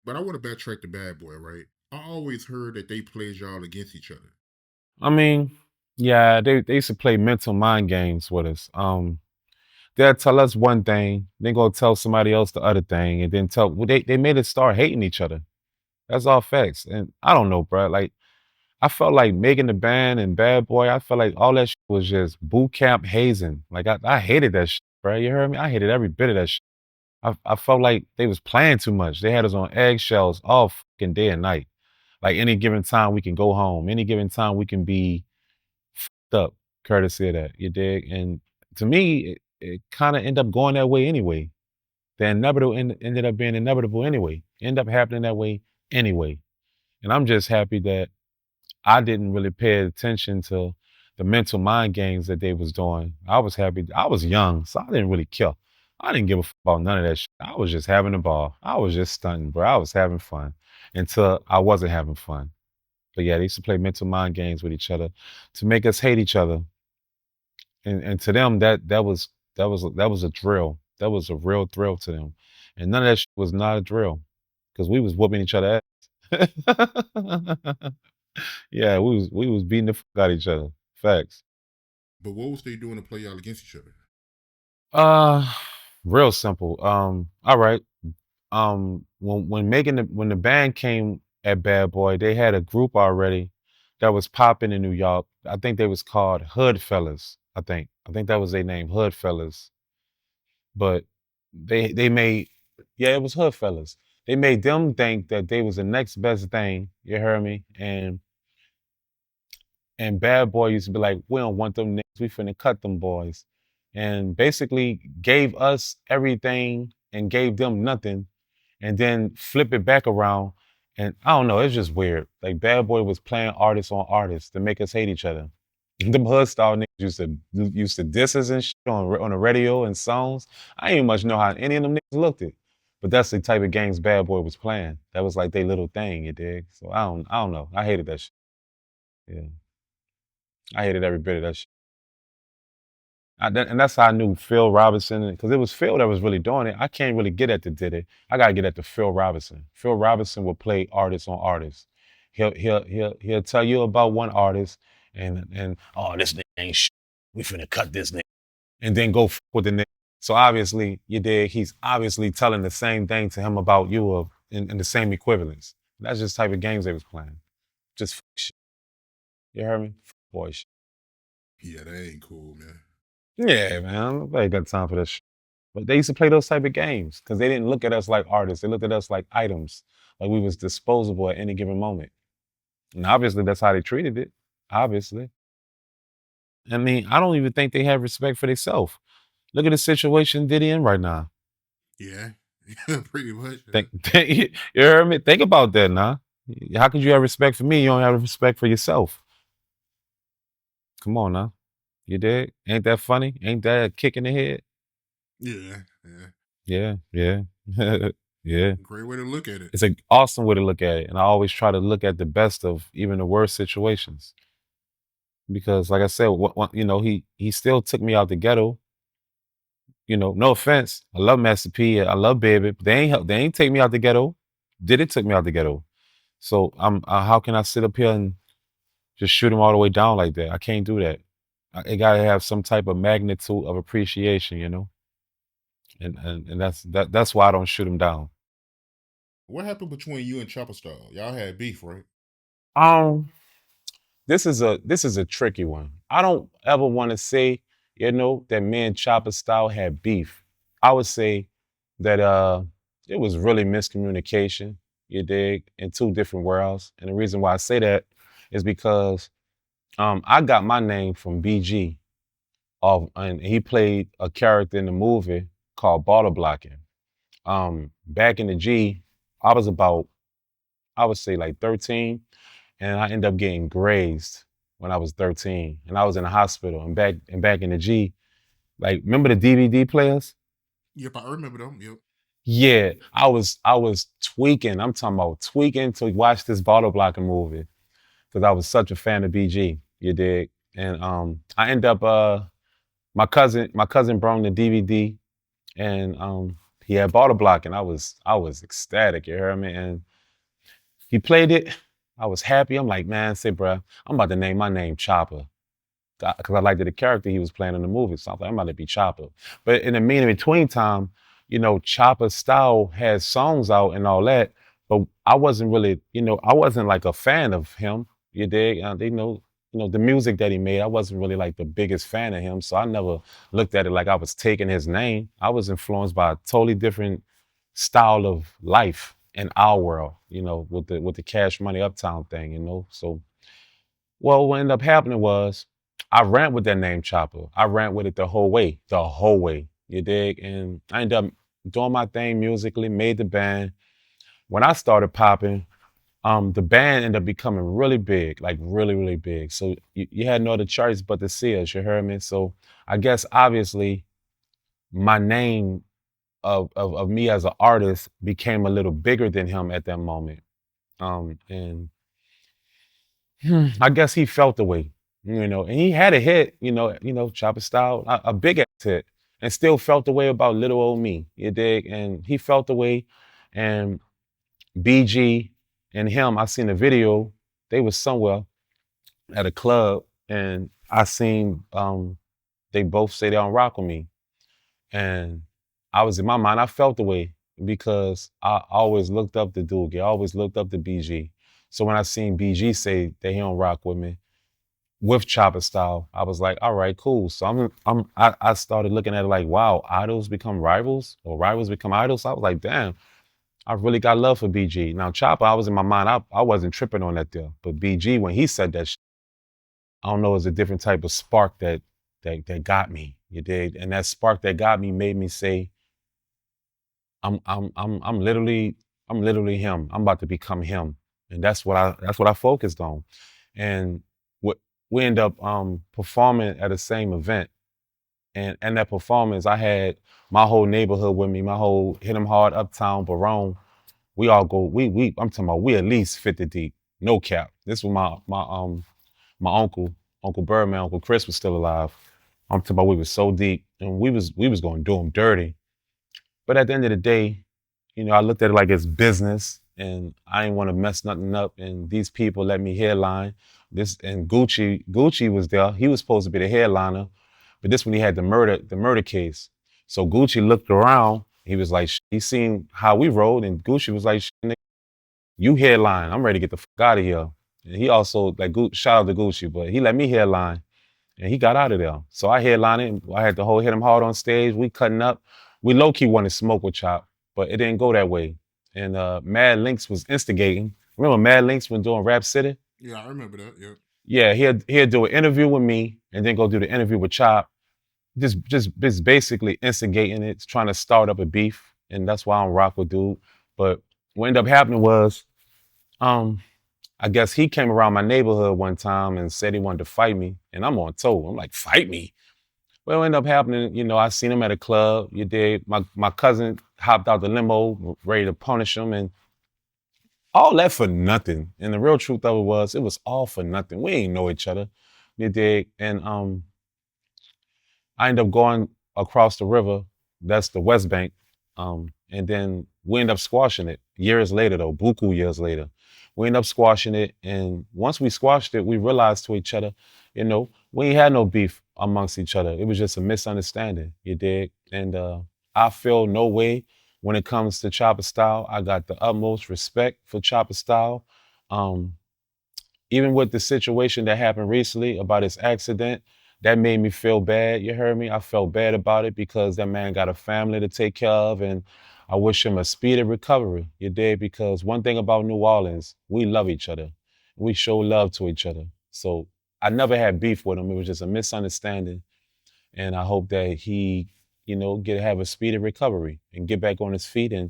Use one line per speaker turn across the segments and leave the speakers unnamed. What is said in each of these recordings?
But I want to backtrack to Bad Boy, right? I always heard that they played y'all against each other.
I mean, yeah, they used to play mental mind games with us. They'll tell us one thing, then go tell somebody else the other thing, and then tell well, they made us start hating each other. That's all facts. And I don't know, bro. Like I felt like Megan the Band and Bad Boy. I felt like all that shit was just boot camp hazing. Like I hated that shit, bro. You heard me? I hated every bit of that shit. I felt like they was playing too much. They had us on eggshells all fucking day and night. Like any given time we can go home. Any given time we can be fucked up, courtesy of that. You dig? And to me, it kind of ended up going that way anyway. The inevitable ended up being inevitable anyway. End up happening that way anyway. And I'm just happy that I didn't really pay attention to the mental mind games that they was doing. I was happy. I was young, so I didn't really care. I didn't give a fuck about none of that shit. I was just having a ball. I was just stunting, bro. I was having fun until I wasn't having fun. But yeah, they used to play mental mind games with each other to make us hate each other. And to them, that was a drill. That was a real thrill to them. And none of that shit was not a drill because we was whooping each other ass. Yeah, we was beating the fuck out of each other. Facts.
But what was they doing to play y'all against each other?
Uh Real simple. All right. When the band came at Bad Boy, they had a group already that was popping in New York. I think they was called Hood Fellas. I think that was their name, Hood Fellas. But they made yeah, it was Hood Fellas. They made them think that they was the next best thing. You heard me? And Bad Boy used to be like, we don't want them niggas, we finna cut them boys. And basically gave us everything and gave them nothing and then flip it back around. And I don't know, it's just weird. Like Bad Boy was playing artists on artists to make us hate each other. Them hood style niggas used to diss us and shit on the radio and songs. I didn't even much know how any of them niggas looked it. But that's the type of games Bad Boy was playing. That was like their little thing, you dig? So I don't know. I hated that shit. Yeah. I hated every bit of that shit. And that's how I knew Phil Robinson, because it was Phil that was really doing it. I can't really get at the did it. I gotta get at the Phil Robinson. Phil Robinson will play artists on artists. He'll tell you about one artist and oh, this nigga ain't shit. We finna cut this nigga. And then go with the nigga. So obviously, you dig, he's obviously telling the same thing to him about you or in the same equivalence. That's just the type of games they was playing. Just shit. You heard me? Boy shit.
Yeah, that ain't cool, man.
Yeah, man. Nobody got time for that shit. But they used to play those type of games because they didn't look at us like artists. They looked at us like items, like we was disposable at any given moment. And obviously, that's how they treated it. Obviously, I mean, I don't even think they have respect for themselves. Look at the situation Diddy in right now.
Yeah, yeah, pretty much.
You heard me? Think about that now. How could you have respect for me? You don't have respect for yourself. Come on now. You did? Ain't that funny? Ain't that a kick in the head?
Yeah, yeah.
Yeah, yeah, yeah.
Great way to look at it.
It's an awesome way to look at it. And I always try to look at the best of even the worst situations. Because like I said, he still took me out the ghetto. No offense. I love Master P. I love Baby, but they ain't take me out the ghetto. Did it took me out the ghetto. So how can I sit up here and just shoot him all the way down like that? I can't do that. It gotta have some type of magnitude of appreciation. And that's why I don't shoot him down.
What happened between you and Chopper Style? Y'all had beef, right?
Um this is a tricky one. I don't ever want to say, that me and Chopper Style had beef. I would say that it was really miscommunication, you dig, in two different worlds. And the reason why I say that is because I got my name from BG and he played a character in the movie called Baller Blocking. Back in the G, I was about, I would say like 13, and I ended up getting grazed when I was 13, and I was in the hospital. And back in the G, like remember the DVD players?
Yep, I remember them. Yep.
Yeah, I was tweaking. I'm talking about tweaking to watch this bottle blocking movie because I was such a fan of BG. You dig? And I end up my cousin brought the DVD, and he had bought a block, and I was ecstatic. You heard me? And he played it. I was happy. I'm like, man, say, bro, I'm about to name my name Chopper because I liked the character he was playing in the movie. So I was like, I'm about to be Chopper. But in the between time, Chopper Style had songs out and all that, but I wasn't really, I wasn't like a fan of him. You dig? They know, the music that he made. I wasn't really like the biggest fan of him, so I never looked at it like I was taking his name. I was influenced by a totally different style of life in our world, with the Cash Money Uptown thing. So well, what ended up happening was I ran with that name Chopper. I ran with it the whole way, the whole way. You dig? And I ended up doing my thing musically, made the band. When I started popping, the band ended up becoming really big, like really, really big. So you had no other choice but to see us, you heard me? So I guess obviously my name of me as an artist became a little bigger than him at that moment. And I guess he felt the way, and he had a hit, Chopper Style, a big ass hit, and still felt the way about little old me. You dig? And he felt the way, and BG and him, I seen a video. They was somewhere at a club, and I seen they both say they don't rock with me, and I was in my mind, I felt the way because I always looked up to Doogie, I always looked up to BG. So when I seen BG say that he don't rock with me with Chopper Style, I was like, all right, cool. So I started looking at it like, wow, idols become rivals or rivals become idols. I was like, damn, I really got love for BG. Now Chopper, I was in my mind, I wasn't tripping on that deal. But BG, when he said that, I don't know, it was a different type of spark that got me. You did, and that spark that got me made me say, I'm literally him. I'm about to become him, and that's what I focused on. And what we end up performing at the same event, and that performance, I had my whole neighborhood with me, my whole Hit 'em Hard, Uptown, Barone. We all go. We I'm talking about we at least 50 deep, no cap. This was my Uncle Birdman, Uncle Chris was still alive. I'm talking about we was so deep, and we was going to do him dirty. But at the end of the day, I looked at it like it's business, and I didn't want to mess nothing up. And these people let me headline this. And Gucci was there. He was supposed to be the headliner, but this when he had the murder case. So Gucci looked around. He was like, he seen how we rode, and Gucci was like, "Nigga, you headline. I'm ready to get the fuck out of here." And he also like shout out to Gucci, but he let me headline. And he got out of there. So I headlined it. I had the whole Hit 'em Hard on stage. We cutting up. We low-key wanted to smoke with Chop, but it didn't go that way. And Mad Links was instigating. Remember Mad Links when doing Rap City?
Yeah, I remember that. Yeah.
Yeah, he'd do an interview with me and then go do the interview with Chop. Just basically instigating it, trying to start up a beef. And that's why I don't rock with dude. But what ended up happening was, I guess he came around my neighborhood one time and said he wanted to fight me. And I'm on toe. I'm like, fight me? Well, it ended up happening, I seen him at a club. You did. My cousin hopped out the limo, ready to punish him, and all that for nothing. And the real truth of it was all for nothing. We ain't know each other. You dig? And I ended up going across the river. That's the West Bank. And then we ended up squashing it years later, though, buku years later. We ended up squashing it. And once we squashed it, we realized to each other, we ain't had no beef amongst each other. It was just a misunderstanding, you dig? And I feel no way when it comes to Chopper Style. I got the utmost respect for Chopper Style. Um, Even with the situation that happened recently about his accident, that made me feel bad. You heard me? I felt bad about it because that man got a family to take care of, and I wish him a speedy recovery. You did? Because one thing about New Orleans, we love each other. We show love to each other. So I never had beef with him. It was just a misunderstanding, and I hope that he, have a speedy recovery and get back on his feet and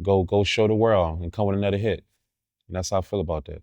go show the world and come with another hit. And that's how I feel about that.